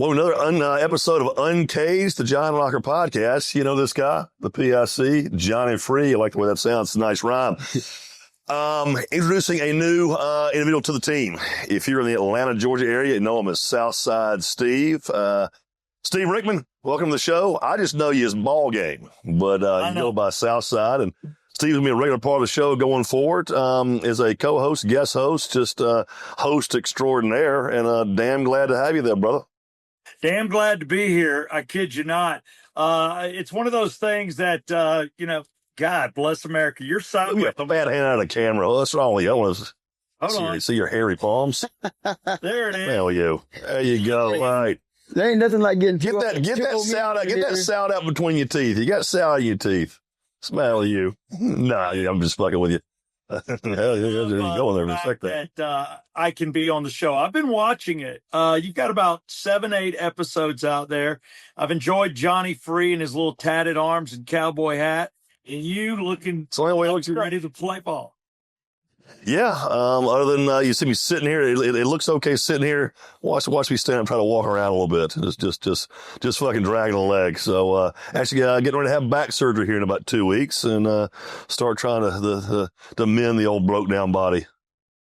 Well, another episode of Uncaged, the John Rocker podcast. You know this guy, the PIC, Johnny Free. I like the way that sounds. It's a nice rhyme. Introducing a new individual to the team. If you're in the Atlanta, Georgia area, you know him as Southside Steve. Steve Rickman, welcome to the show. I just know you as Ball Game, but you go by Southside. And Steve's going to be a regular part of the show going forward as a co-host, guest host, just host extraordinaire. And damn glad to have you there, brother. Damn glad to be here. I kid you not. It's one of those things that, God bless America. You're Look at the bad hand out of the camera. Oh, that's wrong. I want to Hold on. see your hairy palms. There it is. Hell you. There you go. All right. There ain't nothing like getting Get that sound out between your teeth. You got sound in your teeth. Smell you. Nah, I'm just fucking with you. Hell, you're going there. Respect that I can be on the show. I've been watching it. You've got about 7-8 episodes out there. I've enjoyed Johnny Free and his little tatted arms and cowboy hat. And you looking ready to play ball. Yeah. Other than you see me sitting here, it looks okay sitting here. Watch me stand up and try to walk around a little bit. Just fucking dragging a leg. So actually getting ready to have back surgery here in about 2 weeks and start trying to mend the old broke down body.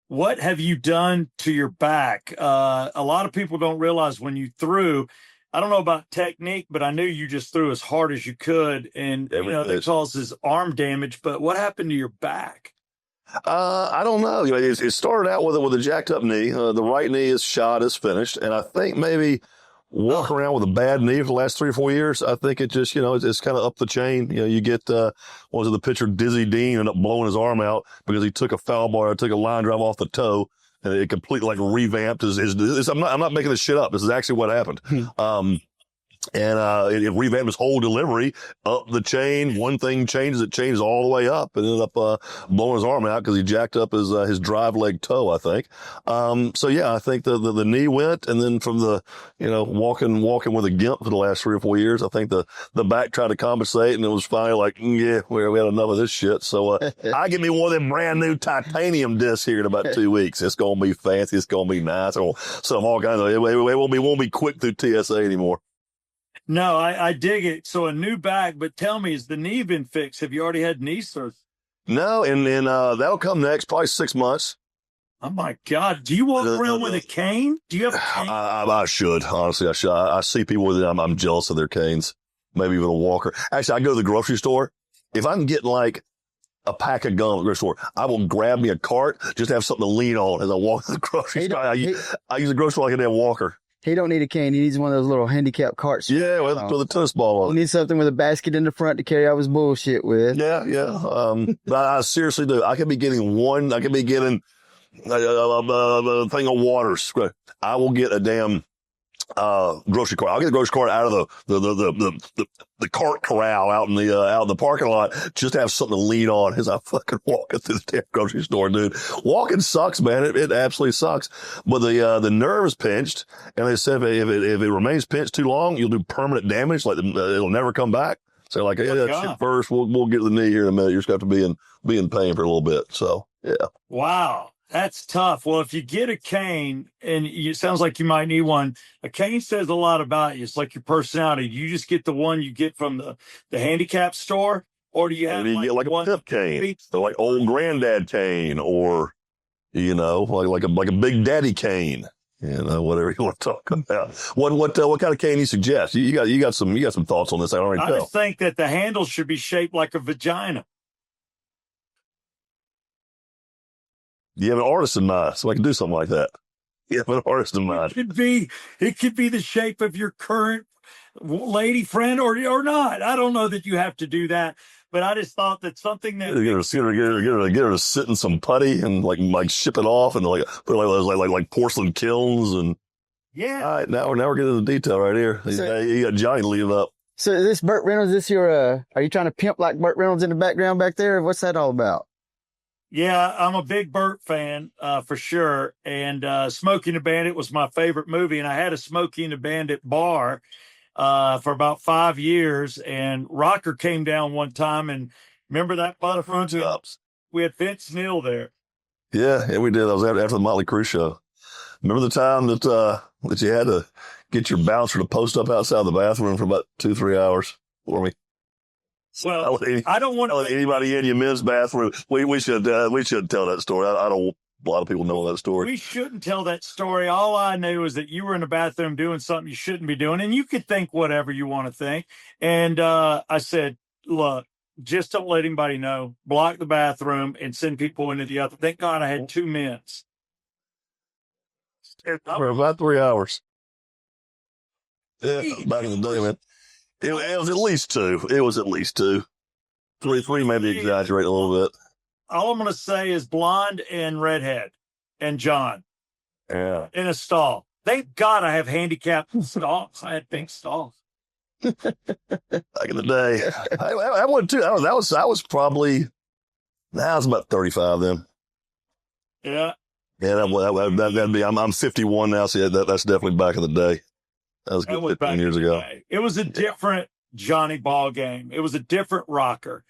What have you done to your back? A lot of people don't realize when you threw. I don't know about technique, but I knew you just threw as hard as you could, and that causes arm damage. But what happened to your back? I don't know. It started out with a jacked up knee. The right knee is shot, is finished, and I think maybe walking around with a bad knee for the last 3 or 4 years. I think it just it's kind of up the chain. You get what was it, the pitcher Dizzy Dean ended up blowing his arm out because he took a foul ball or took a line drive off the toe. And it completely revamped his I'm not making this shit up. This is actually what happened. It revamped his whole delivery up the chain. One thing changes, it changes all the way up. And ended up blowing his arm out because he jacked up his drive leg toe, I think. So yeah, I think the knee went, and then from the walking with a gimp for the last 3 or 4 years, I think the back tried to compensate, and it was finally like, yeah, we had enough of this shit. So I get me one of them brand new titanium discs here in about 2 weeks. It's gonna be fancy. It's gonna be nice. Some all kinds of it won't be quick through TSA anymore. No, I dig it. So a new back, but tell me, has the knee been fixed? Have you already had knee surgery? No, and that'll come next, probably 6 months. Oh my God. Do you walk around with a cane? Do you have a cane? I should, honestly, I should. I see people with it. I'm jealous of their canes. Maybe even a walker. Actually, I go to the grocery store. If I'm getting like a pack of gum at the grocery store, I will grab me a cart, just have something to lean on as I walk to the grocery store. I use the grocery store like a damn walker. He don't need a cane. He needs one of those little handicap carts. Yeah, with a tennis ball on it. He needs something with a basket in the front to carry out his bullshit with. Yeah. But I seriously do. I could be getting a thing of waters. I will get a damn grocery cart. I'll get the grocery cart out of the cart corral out in the parking lot, just to have something to lean on as I fucking walking through the damn grocery store, dude. Walking sucks, man. It absolutely sucks. But the nerve is pinched, and they said if it remains pinched too long, you'll do permanent damage. Like it'll never come back. So like, yeah, that shit first. We'll get to the knee here in a minute. You're just going to have to be in pain for a little bit. So yeah. Wow. That's tough. Well, if you get a cane, and it sounds like you might need one, a cane says a lot about you. It's like your personality. Do you just get the one you get from the handicap store, or do you have like a pimp cane, so like old granddad cane, or like a big daddy cane, whatever you want to talk about. What kind of cane you suggest? You got some thoughts on this? I already tell. I just think that the handle should be shaped like a vagina. You have an artist in mind, so I can do something like that. You have an artist in mind. It could be the shape of your current lady friend or not. I don't know that you have to do that, but I just thought that something that get her to sit in some putty and like ship it off and put like porcelain kilns and. Yeah. All right, now we're getting into the detail right here. So, you got Johnny leave up. So is this Burt Reynolds? Is this your? Are you trying to pimp like Burt Reynolds in the background back there? What's that all about? Yeah, I'm a big Burt fan, for sure. And Smokey and the Bandit was my favorite movie. And I had a Smokey and the Bandit bar for about 5 years. And Rocker came down one time, and remember that Butterfront Ups? We had Vince Neil there. Yeah, we did. That was after the Motley Crue show. Remember the time that you had to get your bouncer to post up outside the bathroom for about 2-3 hours for me. Well, I don't want to let anybody in your men's bathroom. We should tell that story. I don't. A lot of people know that story. We shouldn't tell that story. All I knew is that you were in the bathroom doing something you shouldn't be doing, and you could think whatever you want to think. And I said, look, just don't let anybody know. Block the bathroom and send people into the other. Thank God I had 2 minutes. For about 3 hours. Yeah, back in the day, man. It was at least 2. It was at least 2. 3 maybe exaggerate a little bit. All I'm going to say is blonde and redhead and John. Yeah. In a stall. Thank God I have handicapped stalls. I had pink stalls. Back in the day. I went too. I was probably, I was about 35 then. Yeah. Yeah, that'd be, I'm 51 now, so yeah, that's definitely back in the day. That was good 15 years ago. It was a different Johnny ball game. It was a different rocker.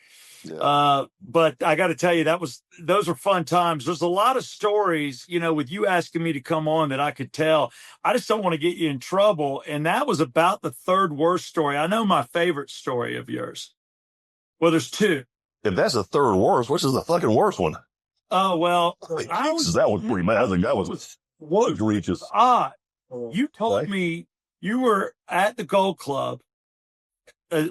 Yeah. But I got to tell you, those were fun times. There's a lot of stories, with you asking me to come on that I could tell. I just don't want to get you in trouble. And that was about the 3rd worst story. I know my favorite story of yours. Well, there's 2. If that's the 3rd worst, which is the fucking worst one? Oh, well. That was pretty bad. I think that was egregious. Odd. You told me you were at the Gold Club,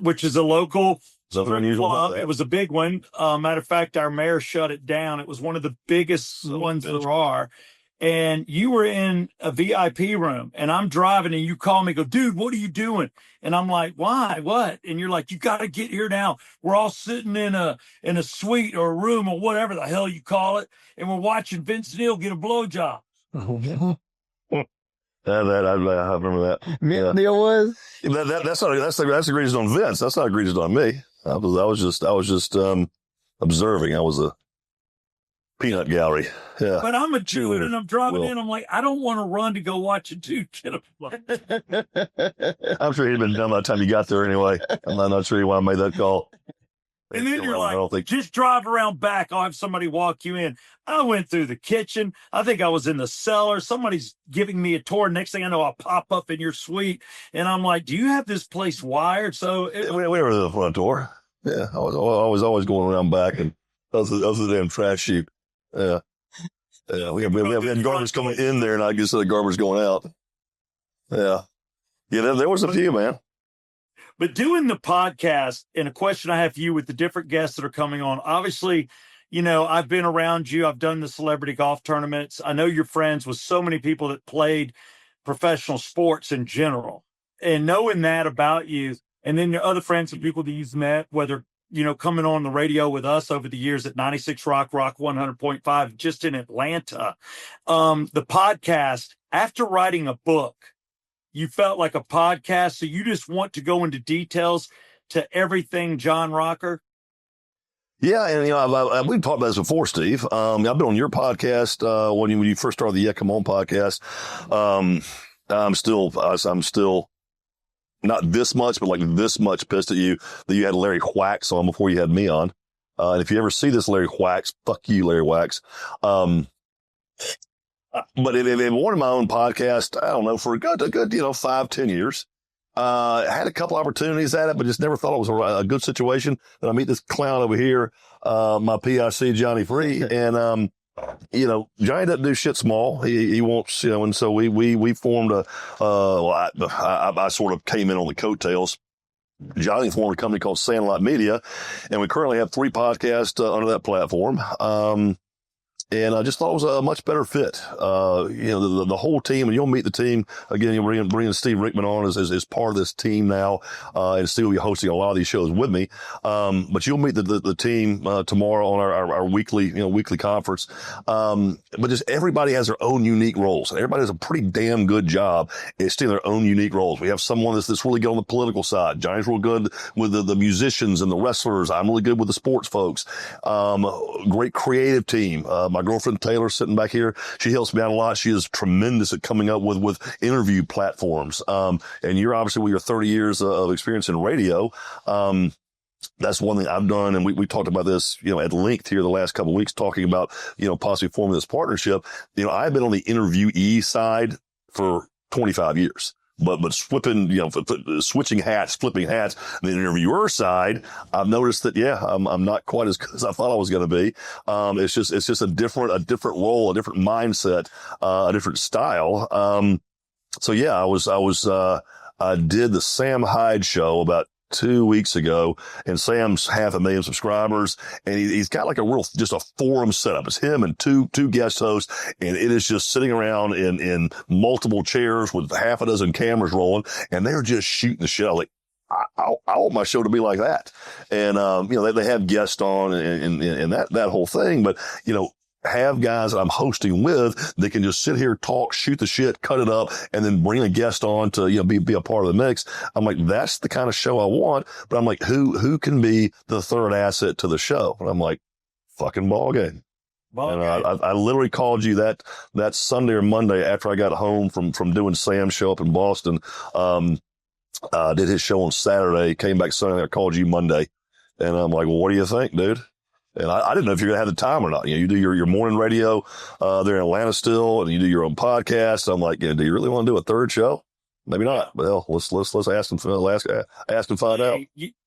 which is a local something unusual about that. It was a big one. Matter of fact, our mayor shut it down. It was one of the biggest ones there are. And you were in a VIP room, and I'm driving, and you call me, go, dude, what are you doing? And I'm like, why? What? And you're like, you got to get here now. We're all sitting in a suite or a room or whatever the hell you call it, and we're watching Vince Neil get a blowjob. I remember that. Neil was. That's egregious on Vince. That's not egregious on me. I was just observing. I was a peanut gallery. Yeah. But I'm a Jew, and I'm driving in. I'm like, I don't want to run to go watch a dude get a blow. I'm sure he'd been done by the time you got there anyway. I'm not sure why I made that call. And then you're like, just drive around back. I'll have somebody walk you in. I went through the kitchen. I think I was in the cellar. Somebody's giving me a tour. Next thing I know, I'll pop up in your suite. And I'm like, do you have this place wired? So we were in the front door. Yeah. I was always going around back, and that was the damn trash chute. Yeah. Yeah. We had garbage coming in there, and I guess the garbage going out. Yeah. Yeah. There was a few, man. But doing the podcast, and a question I have for you with the different guests that are coming on, obviously, I've been around you. I've done the celebrity golf tournaments. I know you're friends with so many people that played professional sports in general. And knowing that about you, and then your other friends and people that you've met, whether, coming on the radio with us over the years at 96 Rock 100.5, just in Atlanta, the podcast, after writing a book, you felt like a podcast, so you just want to go into details to everything John Rocker? Yeah, and we've talked about this before, Steve. I've been on your podcast when you first started the Yeah C'mon Bourbon podcast. I'm still not this much, but like this much pissed at you that you had Larry Wax on before you had me on. And if you ever see this Larry Wax, fuck you, Larry Wax. But in one of my own podcasts, I don't know, for a good 5-10 years, I had a couple opportunities at it, but just never thought it was a good situation. Then I meet this clown over here, my PIC, Johnny Free. And, Johnny doesn't do shit small. He wants, and so we formed I sort of came in on the coattails. Johnny formed a company called Sandlot Media, and we currently have 3 podcasts under that platform. And I just thought it was a much better fit. The whole team, and you'll meet the team again. You're bringing Steve Rickman on as part of this team now, and Steve will be hosting a lot of these shows with me. But you'll meet the team tomorrow on our weekly conference. But just everybody has their own unique roles. Everybody does a pretty damn good job at stealing their own unique roles. We have someone that's really good on the political side. Johnny's real good with the musicians and the wrestlers. I'm really good with the sports folks. Great creative team. My girlfriend Taylor sitting back here, she helps me out a lot. She is tremendous at coming up with interview platforms. And you're obviously with your 30 years of experience in radio. That's one thing I've done. And we talked about this, at length here the last couple of weeks, talking about, possibly forming this partnership. I've been on the interviewee side for 25 years. but flipping, switching hats, flipping hats. The interviewer side, I've noticed that, I'm not quite as good as I thought I was going to be. It's just a different role, a different mindset, a different style. I did the Sam Hyde show about 2 weeks ago, and Sam's 500,000 subscribers, and he's got like just a forum setup. It's him and two guest hosts, and it is just sitting around in multiple chairs with half a dozen cameras rolling, and they're just shooting the shit. Like, I want my show to be like that. And, they have guests on and that whole thing, but, have guys that I'm hosting with that can just sit here, talk, shoot the shit, cut it up, and then bring a guest on to, be a part of the mix. I'm like, that's the kind of show I want. But I'm like, who can be the third asset to the show? And I'm like, fucking ball game. I literally called you that Sunday or Monday after I got home from doing Sam's show up in Boston. Did his show on Saturday, came back Sunday. I called you Monday, and I'm like, well, what do you think, dude? And I didn't know if you're going to have the time or not. You do your morning radio, there in Atlanta still, and you do your own podcast. I'm like, do you really want to do a third show? Maybe not. Well, let's ask him, ask and find out.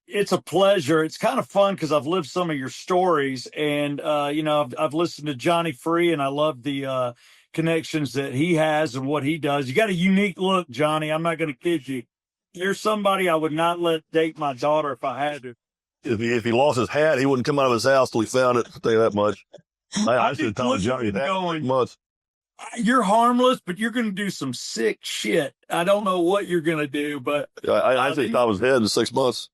It's a pleasure. It's kind of fun because I've lived some of your stories, and, I've listened to Johnny Free, and I love the, connections that he has and what he does. You got a unique look, Johnny. I'm not going to kid you. You're somebody I would not let date my daughter if I had to. If he lost his hat, he wouldn't come out of his house till he found it. I'll tell you that much. I should have told Johnny that much. You're harmless, but you're going to do some sick shit. I don't know what you're going to do, but I think I was dead in 6 months.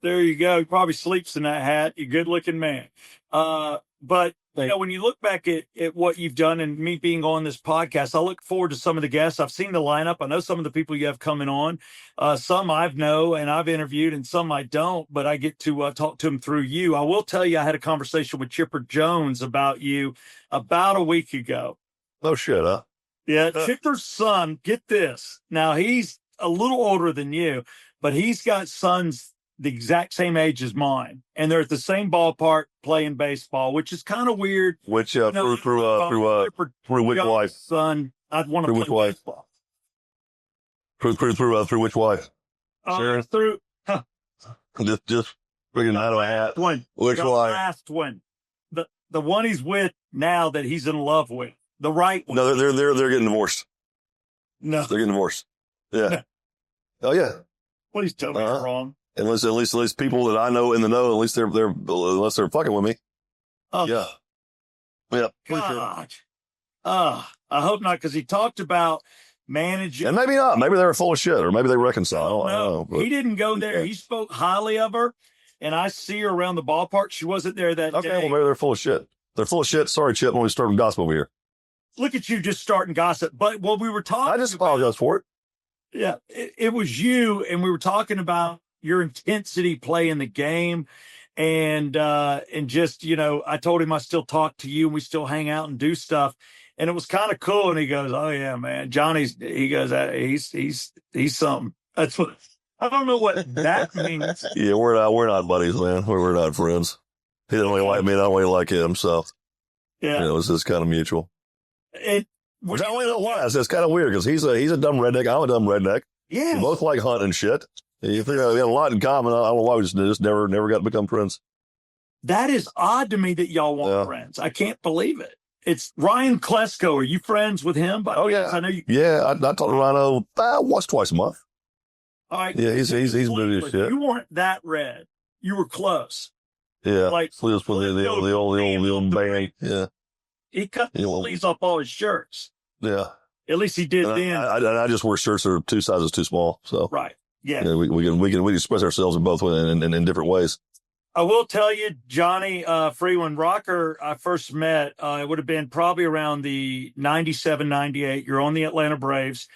There you go. He probably sleeps in that hat. You're a good looking man. But when you look back at what you've done and me being on this podcast, I look forward to some of the guests. I've seen the lineup. I know some of the people you have coming on. Some I've know and I've interviewed, and some I don't, but I get to talk to them through you. I will tell you, I had a conversation with Chipper Jones about you about a week ago. No shit, huh? Yeah. Chipper's son, get this. Now, he's a little older than you, but he's got sons the exact same age as mine, and they're at the same ballpark playing baseball, which is kind of weird. Which through which wife? Son, I'd want to play baseball. Through which wife? Sharon? Just freaking out of a hat. Which wife? The last one, the one he's with now that he's in love with, the right one. No, they're getting divorced. No, they're getting divorced. Yeah. No. Oh yeah. Well, he's totally wrong. Unless at least people that I know in the know, at least unless they're fucking with me. Oh yeah. Yeah. God. I hope not, because he talked about managing. And maybe not. Maybe they were full of shit, or maybe they reconcile. I don't know. But he didn't go there. He spoke highly of her, and I see her around the ballpark. She wasn't there that day. Well, maybe they're full of shit. They're full of shit. Sorry, Chip, when we started gossip over here. Look at you just starting gossip. But what we were talking I just apologize for it. Yeah, it was you, and we were talking about your intensity playing the game, and just, I told him I still talk to you and we still hang out and do stuff. And it was kind of cool. And he goes, oh yeah, man, he's something. That's what, I don't know what that means. Yeah, we're not buddies, man. We're not friends. He didn't really like me. I don't really like him. So yeah, it was just kind of mutual. Which I don't know why. It's kind of weird because he's a dumb redneck. I'm a dumb redneck. Yeah. We both like hunting and shit. You think we had a lot in common. I don't know why we just never got to become friends. That is odd to me that y'all want friends. I can't believe it. It's Ryan Klesko. Are you friends with him? Oh yeah, I know you. Yeah, I talk to Rhino once, twice a month. All right. Yeah, he's moving his shit. You weren't that red. You were close. Yeah, like sleeves for the old bang. Yeah, he cut the sleeves off all his shirts. Yeah, at least he did then. I just wear shirts that are 2 sizes too small. So right. Yeah, we can express ourselves in both in different ways. I will tell you, Johnny Free, when Rocker I first met, it would have been probably around the 97, 98. You're on the Atlanta Braves.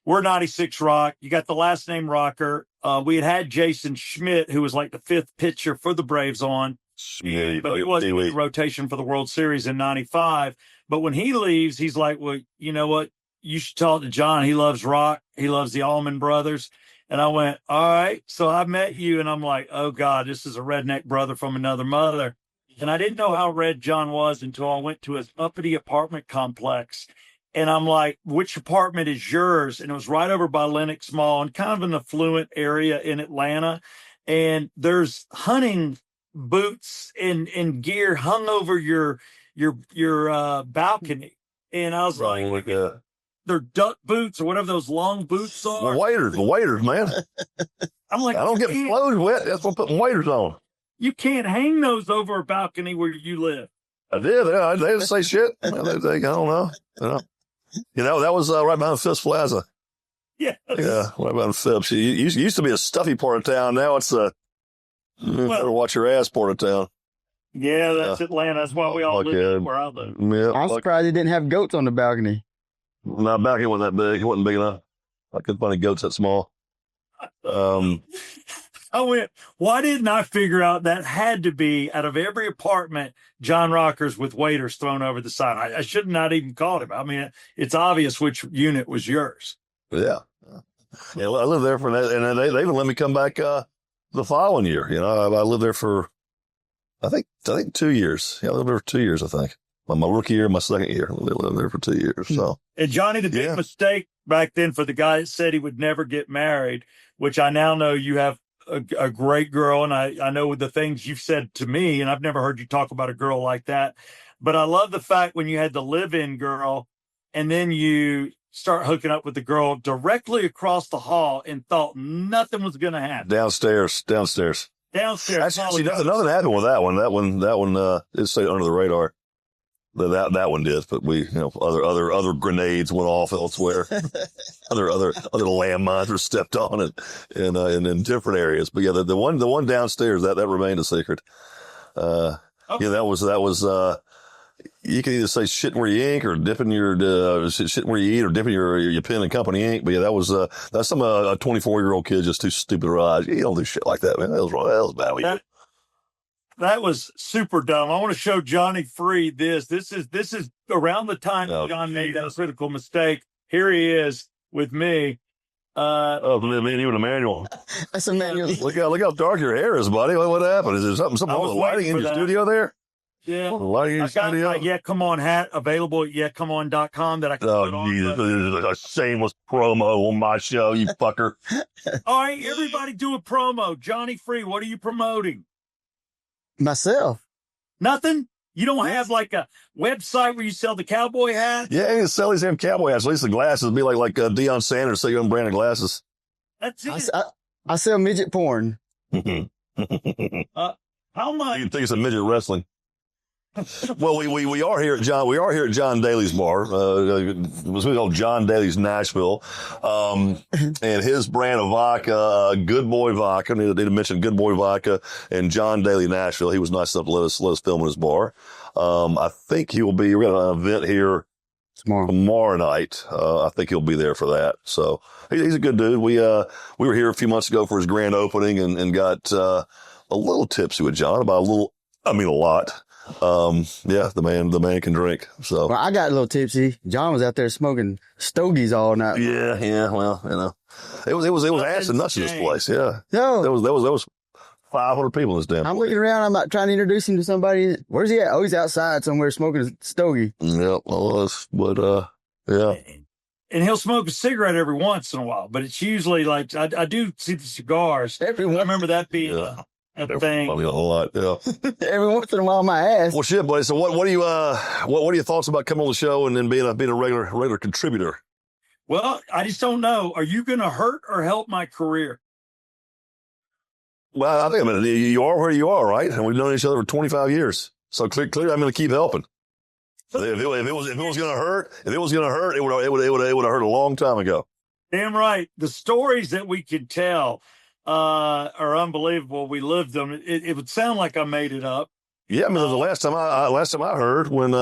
We're 96 Rock. You got the last name Rocker. We had Jason Schmidt, who was like the fifth pitcher for the Braves on. Yeah, but he wasn't in the rotation for the World Series in 95. But when he leaves, he's like, well, you know what? You should talk to John. He loves rock. He loves the Allman Brothers. And I went, all right. So I met you, and I'm like, oh, God, this is a redneck brother from another mother. And I didn't know how red John was until I went to his uppity apartment complex. And I'm like, which apartment is yours? And it was right over by Lenox Mall and kind of an affluent area in Atlanta. And there's hunting boots and gear hung over your balcony. And I was like, they're duck boots or whatever those long boots are. The waiters, man. I'm like, I don't get clothes wet. That's what putting waders on. You can't hang those over a balcony where you live. I did. They didn't say shit. I don't know. That was right behind Phipps Plaza. Yeah. Yeah, right behind Phipps. It used to be a stuffy part of town. Now it's better watch your ass part of town. Yeah, that's Atlanta. That's why we all live where I live. Yeah, I'm surprised they didn't have goats on the balcony. No, balcony wasn't that big. It wasn't big enough. I couldn't find any goats that small. I went, why didn't I figure out that had to be, out of every apartment, John Rockers with waiters thrown over the side? I should not even called him. I mean, it's obvious which unit was yours. Yeah. Yeah, I lived there for that, and they even let me come back the following year. I lived there for, I think 2 years. Yeah, I lived there for 2 years, I think. My rookie year, my second year. I lived there for 2 years. So. And Johnny, the big mistake back then for the guy that said he would never get married, which I now know you have a great girl, and I know the things you've said to me, and I've never heard you talk about a girl like that. But I love the fact when you had the live-in girl, and then you start hooking up with the girl directly across the hall and thought nothing was going to happen. Downstairs. Actually, nothing happened with that one. That one, it stayed under the radar. That one did, but other grenades went off elsewhere. other landmines were stepped on in different areas. But yeah, the one downstairs that remained a secret. Okay. Yeah, that was you can either say shitting where you ink or dipping your shitting where you eat or dipping your pen and company ink. But yeah, that's some a 24-year-old kid just too stupid to rise. You don't do shit like that, man. That was wrong. That was bad. That was super dumb. I want to show Johnny Free this. This is around the time John made that critical mistake. Here he is with me. Man, you and Emmanuel. That's Emmanuel. Look how dark your hair is, buddy. What happened? Is there something wrong with the lighting in your studio there? Yeah. The lighting in your studio? I got my Yeah C'mon hat available at yeahcomon.com that I can put on. Jesus, this is a shameless promo on my show, you fucker. All right, everybody do a promo. Johnny Free, what are you promoting? Myself. Nothing? You don't have like a website where you sell the cowboy hats? Yeah, you sell these damn cowboy hats. At least the glasses would be like Deion Sanders, sell your own brand of glasses. That's it. I sell midget porn. How much? You think it's a midget wrestling? Well, we are here at John Daly's bar. It was called John Daly's Nashville. And his brand of vodka, Good Boy Vodka, I need to mention Good Boy Vodka and John Daly Nashville. He was nice enough to let us film in his bar. I think we got an event here tomorrow night. I think he'll be there for that. So he's a good dude. We were here a few months ago for his grand opening and got, a little tipsy with John about a lot. Yeah, the man can drink. So well, I got a little tipsy. John was out there smoking stogies all night. Yeah. Well, it was acid nuts in this place. Yeah. No, there was 500 people in this damn place. I'm looking around. I'm not trying to introduce him to somebody. Where's he at? Oh, he's outside somewhere smoking a stogie. Yeah, but yeah. And he'll smoke a cigarette every once in a while, but it's usually like I do see the cigars. I remember that being a thing. A lot, yeah. Every once in a while, my ass. Well, shit, buddy. So, what are your thoughts about coming on the show and then being a regular contributor? Well, I just don't know. Are you going to hurt or help my career? Well, I think you are where you are, right? And we've known each other for 25 years, so clearly I'm going to keep helping. If it was going to hurt, it would have hurt a long time ago. Damn right. The stories that we could tell are unbelievable. We lived them. It would sound like I made it up. Yeah, I mean, the last time I heard when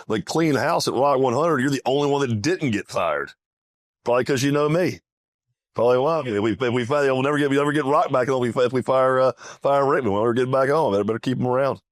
they cleaned house at Rock 100, you're the only one that didn't get fired. Probably because you know me. Probably why. We'll never get Rock back on if we fire Rickman. We'll never get back on. Better keep him around.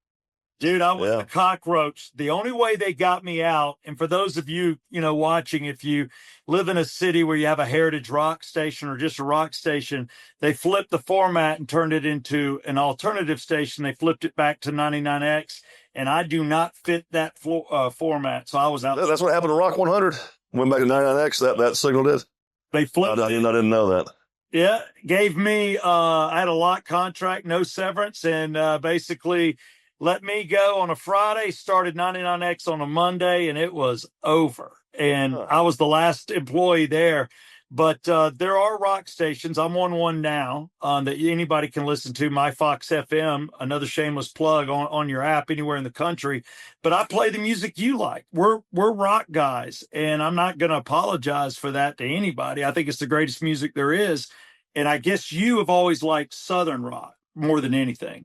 Dude, I was a cockroach. The only way they got me out, and for those of you, watching, if you live in a city where you have a heritage rock station or just a rock station, they flipped the format and turned it into an alternative station. They flipped it back to 99X, and I do not fit that format. So I was out. That's what happened to Rock 100. Went back to 99X. That signal did. They flipped I it. didn't know that. Yeah, gave me, I had a lock contract, no severance, and basically let me go on a Friday, started 99X on a Monday, and it was over. And I was the last employee there. But there are rock stations. I'm on one now that anybody can listen to, My Fox FM, another shameless plug on your app anywhere in the country. But I play the music you like. We're rock guys, and I'm not going to apologize for that to anybody. I think it's the greatest music there is. And I guess you have always liked Southern rock more than anything.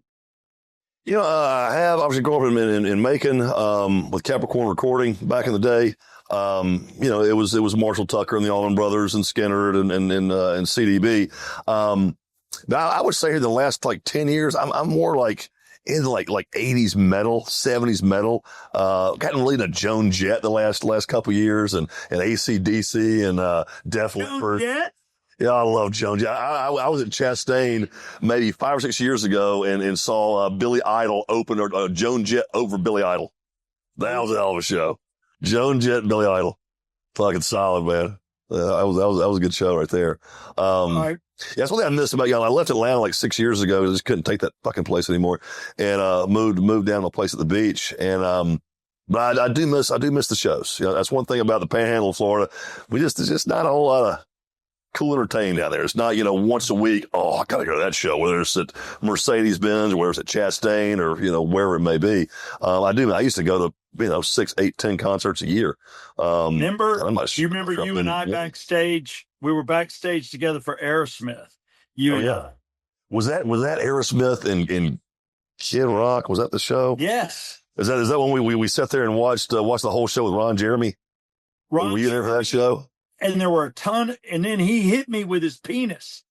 I have obviously grown up in Macon with Capricorn Recording back in the day. It was Marshall Tucker and the Allman Brothers and Skinner and CDB. But I would say in the last like 10 years, I'm more like into like 80s metal, 70s metal. Gotten really into Joan Jett the last couple of years and AC/DC and Def Leppard. Jett? Yeah, I love Joan Jett. I was at Chastain maybe 5 or 6 years ago and saw Billy Idol open or Joan Jett over Billy Idol. That was a hell of a show. Joan Jett and Billy Idol. Fucking solid, man. That was a good show right there. Right. Yeah, that's one thing I missed about I left Atlanta like 6 years ago. I just couldn't take that fucking place anymore. And moved down to a place at the beach. And but I do miss the shows. That's one thing about the Panhandle of Florida. There's just not a whole lot of cool entertainment down there. It's not, once a week, I gotta go to that show, whether it's at Mercedes-Benz or whether it's at Chastain or, wherever it may be. I used to go to, 6, 8, 10 concerts a year. Remember you and I backstage? We were backstage together for Aerosmith. Was that Aerosmith in Kid Rock? Was that the show? Yes. Is that when we sat there and watched the whole show with Ron Jeremy? Were you there for that show? And there were a ton, and then he hit me with his penis.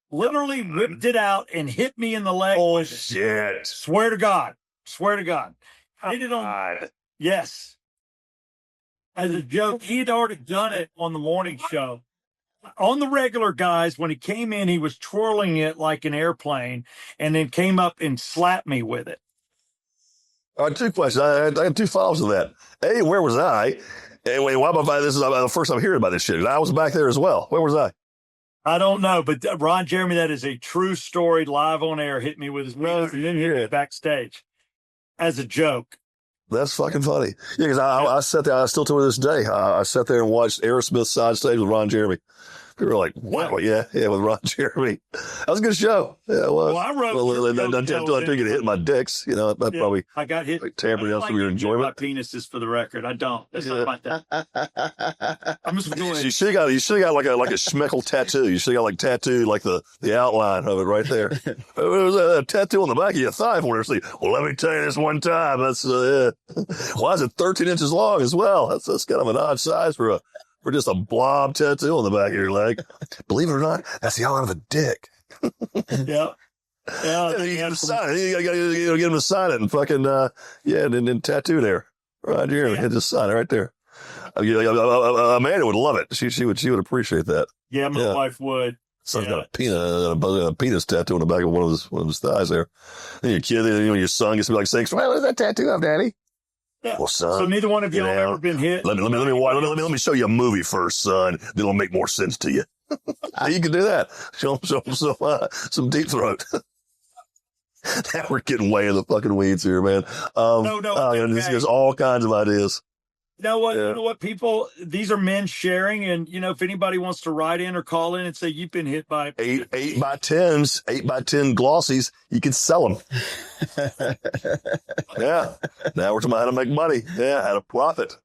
Literally whipped it out and hit me in the leg. Oh, shit. Swear to God. Hit it on. Yes. As a joke, he had already done it on the morning show. On the regular, guys, when he came in, he was twirling it like an airplane and then came up and slapped me with it. All right, 2 questions. I have 2 follows to that. A, where was I? Anyway, why about this is the first time hearing about this shit. I was back there as well. Where was I? I don't know, but Ron Jeremy, that is a true story. Live on air, hit me with his penis. You didn't hear it Backstage as a joke. That's fucking funny. Yeah, because I sat there. I still to this day. I sat there and watched Aerosmith side stage with Ron Jeremy. People were like, "Wow, yeah, with Ron Jeremy." That was a good show. Yeah, it was. Well, I wrote until I did get hit my dicks. I probably I got hit. Like, tampered down some of your enjoyment. My penises, for the record, I don't. That's not like that. I'm just going. You should have got like a schmeckle tattoo. You should have got like tattooed like the outline of it right there. It was a tattoo on the back of your thigh for her. Well, let me tell you this one time. That's why is it 13 inches long as well? That's kind of an odd size for just a blob tattoo on the back of your leg. Believe it or not, that's the outline of a dick. Yeah. You got to sign it. You got to get him to sign it and fucking, and then tattoo there. Right here. Yeah. Just sign it right there. Amanda would love it. She would appreciate that. Yeah, my wife would. Son's got a penis tattoo on the back of one of his thighs there. And your kid, your son gets to be like saying, "What is that tattoo of, Daddy?" Yeah. Well, son. So neither one of you have ever been hit. Let me show you a movie first, son. That'll make more sense to you. You can do that. Show him some deep throat. Now we're getting way in the fucking weeds here, man. There's all kinds of ideas. You know what, people, these are men sharing. And, if anybody wants to write in or call in and say you've been hit by 8 by 10s, 8 by 10 glossies, you can sell them. Yeah. Now we're talking about how to make money. Yeah. How to profit.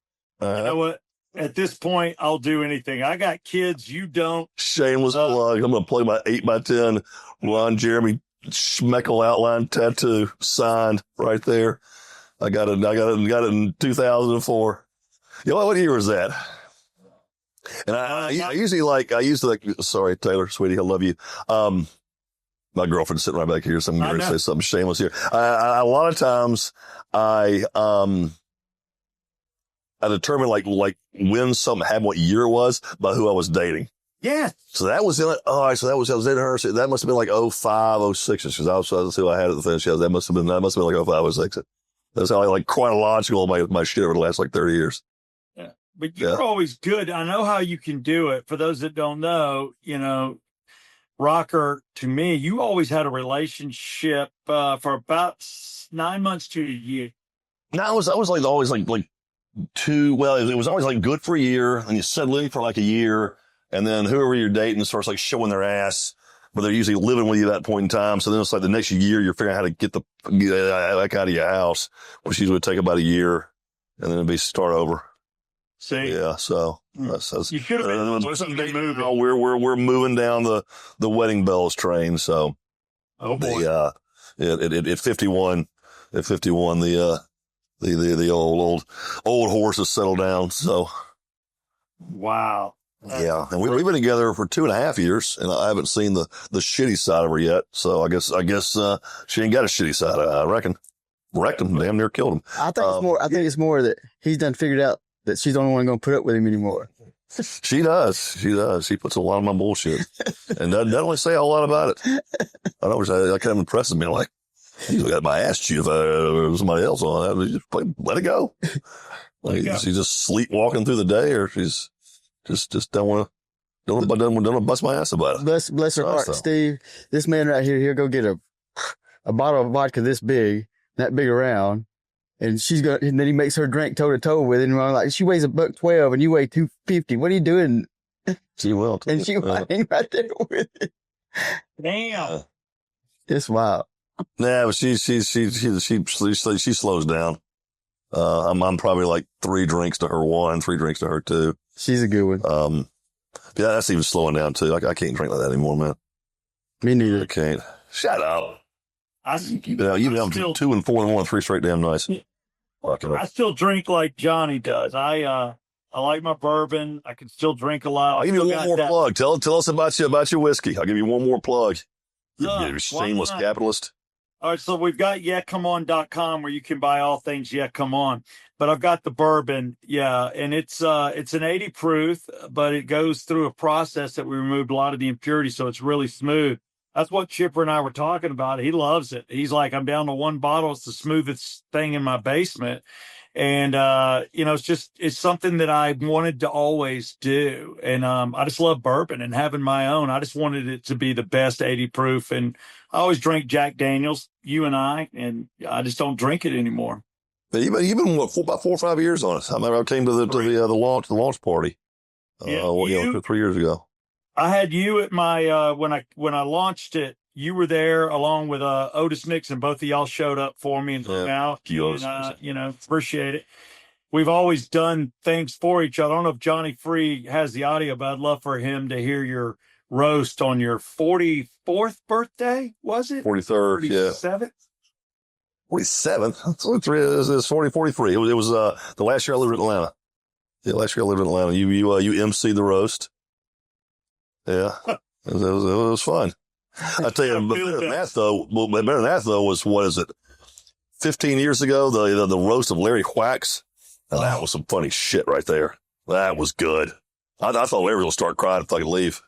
You know what? At this point, I'll do anything. I got kids. You don't. Shameless plug. I'm going to plug my 8 by 10 Ron Jeremy schmeckle outline tattoo signed right there. I got it in 2004. What year was that? And I used to sorry, Taylor, sweetie, I love you. My girlfriend's sitting right back here, so I'm going to say something shameless here. A lot of times I determined like when something happened, what year it was by who I was dating. Yeah. So that was in it. Oh, I was dating her. So that must have been like 05, 06, because that's who I had at the finish. That must have been like 05, 06. That's how I chronological my shit over the last 30 years. Yeah. but you're always good. I know how you can do it. For those that don't know, Rocker, to me, you always had a relationship for about 9 months to a year. No, I was like always like two. Well, it was always like good for a year, and you settle in for like a year, and then whoever you're dating starts like showing their ass, but they're usually living with you at that point in time. So then it's like the next year you're figuring out how to get heck out of your house, which usually would take about a year, and then it'd be start over. See, yeah. So that's you should have been moving. We're moving down the wedding bells train. So, oh boy, at 51, the old horse has settled down. So, wow. Yeah, and we've been together for 2.5 years, and I haven't seen the shitty side of her yet. So I guess she ain't got a shitty side. I reckon wrecked him, damn near killed him. I think it's more that he's done figured out that she's the only one going to put up with him anymore. She does. She puts a lot of my bullshit, and doesn't really say a whole lot about it. I know that kind of impresses me. Like, you got my ass chewed if somebody else on that. Just let it go. Like she's just sleepwalking through the day, or she's just don't want to bust my ass about it. Bless her heart, Steve. This man right here, he'll go get a bottle of vodka this big, that big around, and and then he makes her drink toe to toe with it. And I'm like, she weighs $112 and you weigh 250. What are you doing? She will. And she will hang right there with it. Damn. It's wild. Nah, but she slows down. I'm probably like 3 drinks to her 1, 3 drinks to her 2. She's a good one. Yeah, that's even slowing down too. I can't drink like that anymore, man. Me neither. I can't. Shut up. You've been up to 2 and 4 and 1, 3 straight damn nights. I still drink like Johnny does. I like my bourbon. I can still drink a lot. I'll give you one more plug. Tell us about your whiskey. I'll give you one more plug. You shameless capitalist. All right, so we've got yeahcomon.com where you can buy all things Yeah Come On. But I've got the bourbon, and it's an 80 proof, but it goes through a process that we removed a lot of the impurities, so it's really smooth. That's what Chipper and I were talking about. He loves it. He's like, I'm down to 1 bottle. It's the smoothest thing in my basement. And, it's something that I wanted to always do. And I just love bourbon and having my own. I just wanted it to be the best 80 proof. And I always drank Jack Daniels, and I just don't drink it anymore. But you've been about 4 or 5 years on it. I remember I came to the launch party, 3 years ago. I had you at my when I launched it. You were there along with Otis Nixon. Both of y'all showed up for me and hung out. Appreciate it. We've always done things for each other. I don't know if Johnny Free has the audio, but I'd love for him to hear your roast on your 44th birthday. Was it 43rd? 47th? 47th. It's 43. It was the last year I lived in Atlanta. Yeah, last year I lived in Atlanta. You emceed the roast. Yeah, it was fun. I tell you, better than that though was, what is it? 15 years ago, the roast of Larry Wax. Now, that was some funny shit right there. That was good. I thought Larry was gonna start crying if I could leave.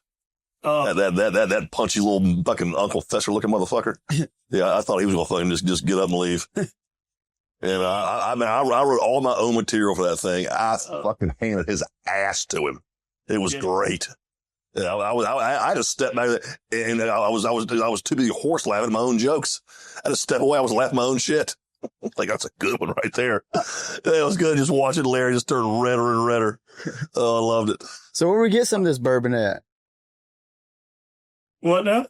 That punchy little fucking Uncle Fester looking motherfucker. Yeah, I thought he was gonna fucking just get up and leave. And I wrote all my own material for that thing. I fucking handed his ass to him. It was great. Yeah, I had to step back, and I was too busy horse laughing at my own jokes. I had to step away. I was laughing at my own shit. Like, that's a good one right there. It was good just watching Larry just turn redder and redder. Oh, I loved it. So where we get some of this bourbon at? What now?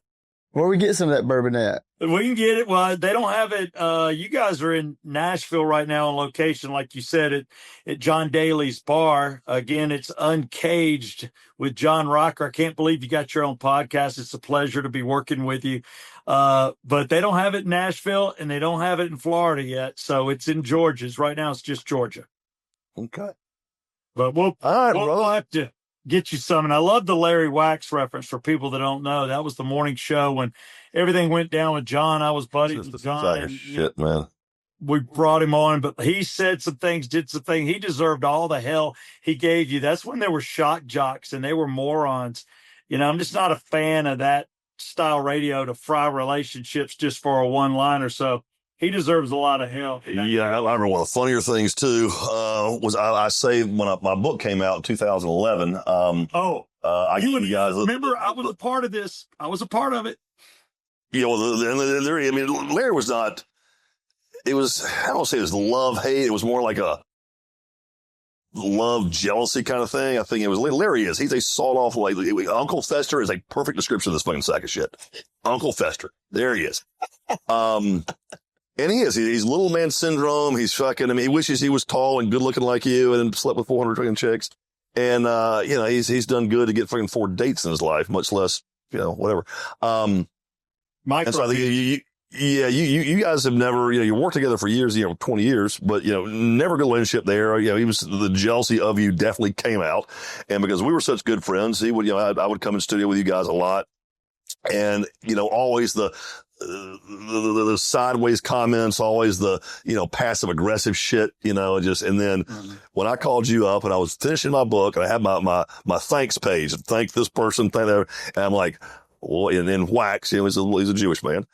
Where we get some of that bourbon at? We can get it. Well, they don't have it. You guys are in Nashville right now on location, like you said, at John Daly's bar. Again, it's Uncaged with John Rocker. I can't believe you got your own podcast. It's a pleasure to be working with you. But they don't have it in Nashville, and they don't have it in Florida yet. So it's in Georgia. Right now, it's just Georgia. Okay. But we'll have to get you some. And I love the Larry Wax reference for people that don't know. That was the morning show when everything went down with John. I was buddies with John. Shit, man. We brought him on, but he said some things, did some things. He deserved all the hell he gave you. That's when there were shock jocks and they were morons. I'm just not a fan of that style radio to fry relationships just for a one-liner. So He deserves a lot of help. Yeah, I remember one of the funnier things too was I saved when my book came out in 2011. You guys remember I was a part of this. I was a part of it. Yeah, I mean, Larry was not. It was, I don't say it was love hate. It was more like a love jealousy kind of thing. I think it was Larry is. He's a sawed off like Uncle Fester is a perfect description of this fucking sack of shit. Uncle Fester, there he is. And he is. He's little man syndrome. He's fucking. I mean, he wishes he was tall and good looking like you, and slept with 400 fucking chicks. And you know, he's done good to get fucking 4 dates in his life, much less, you know, whatever. And so I think you guys have never, you know, you worked together for years, you know, 20 years, but, you know, never a good relationship there. You know, the jealousy of you definitely came out. And because we were such good friends, he would, you know, I would come in studio with you guys a lot. And, you know, always the sideways comments, always the, you know, passive aggressive shit, you know, and then when I called you up and I was finishing my book and I had my thanks page, thank this person, thank that, and I'm like, well, and then Wax, you know, he's a Jewish man.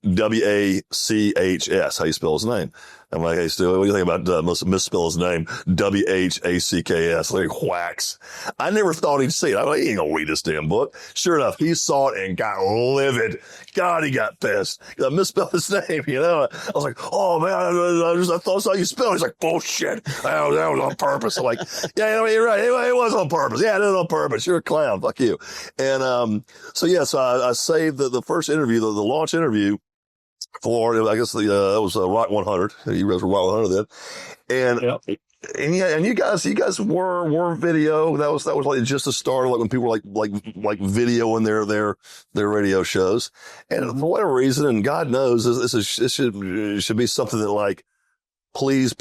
W-A-C-H-S, how you spell his name. I'm like, hey, Stu, what do you think about misspell his name? W-H-A-C-K-S, like Wax. I never thought he'd see it. I'm like, he ain't gonna read this damn book. Sure enough, he saw it and got livid. God, he got pissed. I misspelled his name, you know. I was like, oh man, I thought that's how you spell it. He's like, bullshit. That was on purpose. I'm like, yeah, you know, you're right. It was on purpose. Yeah, I did it on purpose. You're a clown. Fuck you. And, so I saved the first interview, the launch interview, for, I guess that was Rock 100. You guys were Rock 100 then. And, yep. and you guys were video. That was like just a start, like when people were like videoing their radio shows. And for whatever reason, and God knows, this should be something that like, please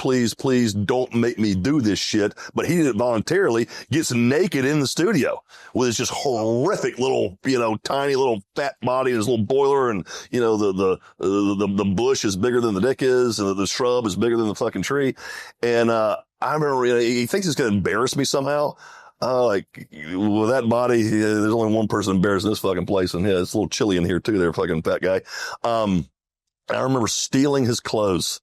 don't make me do this shit. But he did it voluntarily, gets naked in the studio with his just horrific little, you know, tiny little fat body and his little boiler. And, you know, the bush is bigger than the dick is, and the shrub is bigger than the fucking tree. And, I remember, you know, he thinks he's going to embarrass me somehow. Like with that body, there's only one person embarrassing this fucking place. And yeah, it's a little chilly in here too, there, fucking fat guy. I remember stealing his clothes.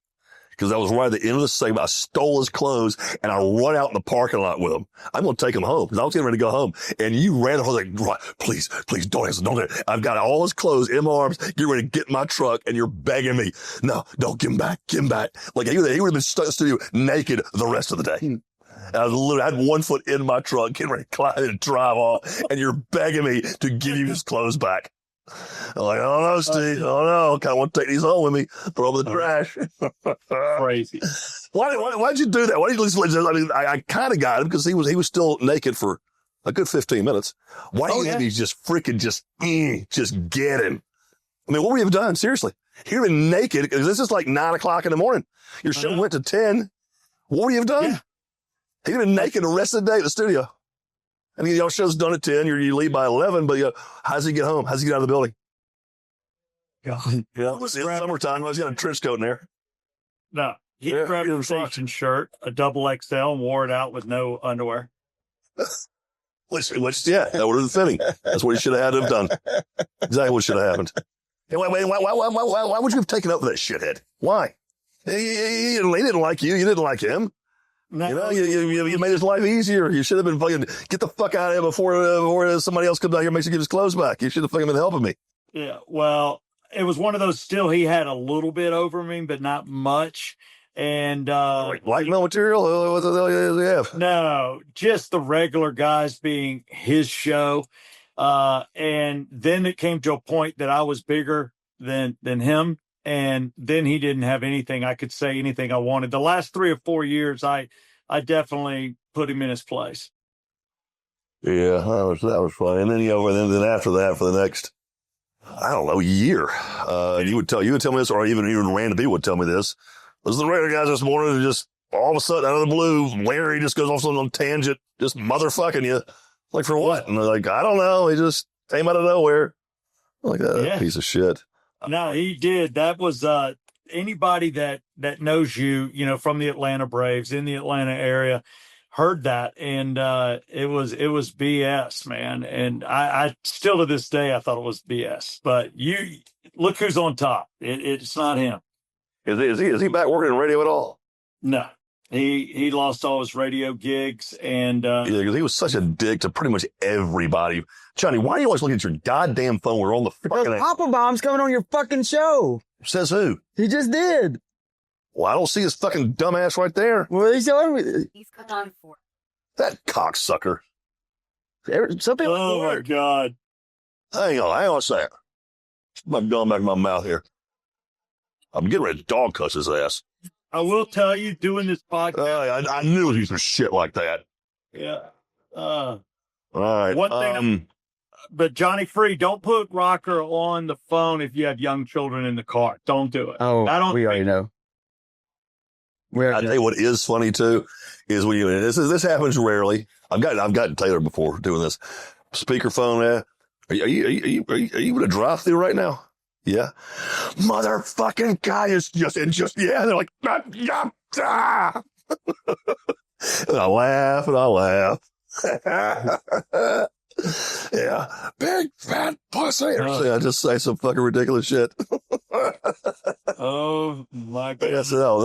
Because I was right at the end of the segment. I stole his clothes and I run out in the parking lot with him. I'm going to take him home because I was getting ready to go home. And you ran. I was like, please, don't answer. Don't. I've got all his clothes in my arms. Get ready to get in my truck. And you're begging me. No, don't give him back. Like he would have been stuck in the studio naked the rest of the day. And I had 1 foot in my truck, getting ready to climb in and drive off. And you're begging me to give you his clothes back. I'm like, oh no, Steve. Oh no. I kind of want to take these home with me. Throw them in the trash. Crazy. Why'd you do that? Why did you listen? I mean, I kind of got him because he was still naked for a good 15 minutes. Why do you have these just freaking just get him? I mean, what would you have done? Seriously. He'd have been naked because this is like 9 o'clock in the morning. Your show went to 10. What would you have done? Yeah. He'd have been naked the rest of the day at the studio. I mean, your show's done at 10, you leave by 11, but how does he get home? How does he get out of the building? God. Yeah. It was summertime. He got a trench coat in there. No. He grabbed a station shirt, a double XL, and wore it out with no underwear. Which, that would have been fitting. That's what he should have had to have done. Exactly what should have happened. Hey, why would you have taken up with that shithead? Why? He didn't like you. You didn't like him. No. You know, you made his life easier. You should have been fucking get the fuck out of here before somebody else comes out here and makes you give his clothes back. You should have fucking been helping me. Yeah, well, it was one of those. Still, he had a little bit over me, but not much. And like blackmail material. What the hell does he have? No, just the regular guys being his show. And then it came to a point that I was bigger than him. And then he didn't have anything. I could say anything I wanted. The last 3 or 4 years, I definitely put him in his place. Yeah, that was funny. And then then after that, for the next, I don't know, year, you would tell me this, or even random people would tell me this. This is the regular guys this morning, and just all of a sudden, out of the blue, Larry just goes off on tangent, just motherfucking you. Like, for what? And they're like, I don't know. He just came out of nowhere. I'm like, that piece of shit. No, he did. That was anybody that knows you, you know, from the Atlanta Braves in the Atlanta area, heard that, and it was BS, man. And I still to this day I thought it was BS. But you look who's on top. It's not him. Is he back working in radio at all? No, he lost all his radio gigs, and Yeah, because he was such a dick to pretty much everybody. Johnny, why are you always looking at your goddamn phone? We're on the Because fucking. Papa Bomb's coming on your fucking show. Says who? He just did. Well, I don't see his fucking dumbass right there. Well, he's showing He's cut on for. That cocksucker. some people. oh my god, Hang on a second. I'm going back in my mouth here. I'm getting ready to dog cuss his ass. I will tell you, doing this podcast, I knew he was some shit like that. yeah. All right. One thing But Johnny Free, don't put Rocker on the phone if you have young children in the car. Don't do it. Oh, I don't. we already know. I tell you what is funny too is when you this happens rarely. I've gotten Taylor before doing this. Speakerphone. Are you in a drive-through right now? Yeah. Motherfucking guy is just yeah. They're like ah. And I laugh. Yeah, big fat pussy. I just say some fucking ridiculous shit. Oh my god! Yes, I'll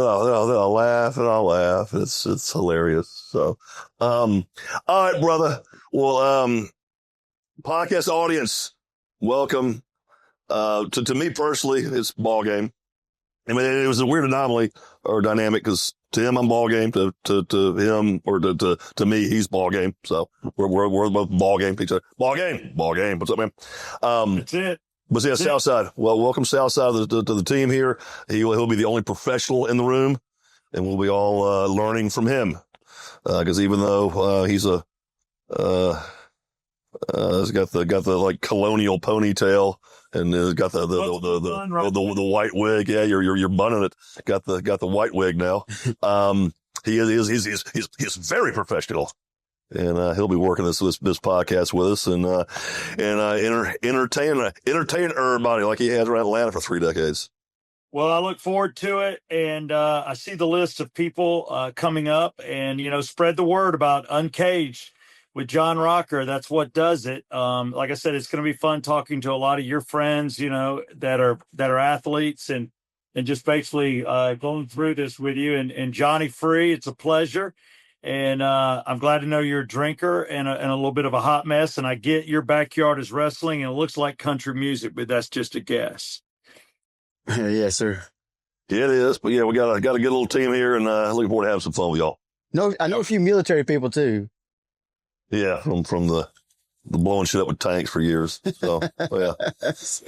laugh. It's hilarious. So, all right, brother. Well, podcast audience, welcome. To me personally, it's ball game. I mean, it was a weird anomaly or dynamic because to him I'm ball game, to him or to me he's ball game. So we're both ball game to each other. Ball game. What's up, man? That's it. But yeah, Southside. Well, welcome Southside to the team here. He'll be the only professional in the room, and we'll be all learning from him. Because even though he's he's got the like colonial ponytail and got the white wig. Yeah, you're bunning it. Got the white wig now. He's very professional. And he'll be working this podcast with us and entertain everybody like he has around Atlanta for 3 decades. Well, I look forward to it, and I see the list of people coming up, and spread the word about Uncaged with John Rocker. That's what does it. Like I said, it's going to be fun talking to a lot of your friends, that are athletes, and just basically going through this with you. And Johnny Free, it's a pleasure. And I'm glad to know you're a drinker and a little bit of a hot mess. And I get your backyard is wrestling and it looks like country music, but that's just a guess. Yes, sir. Yeah, it is. But yeah, we got a good little team here, and looking forward to having some fun with y'all. No, I know a few military people too. Yeah, from the blowing shit up with tanks for years. So yeah.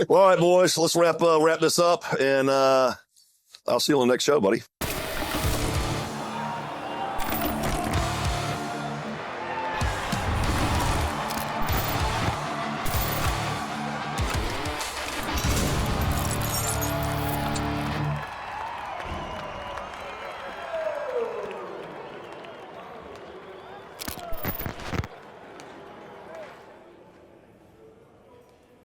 Well, all right, boys, let's wrap this up, and I'll see you on the next show, buddy.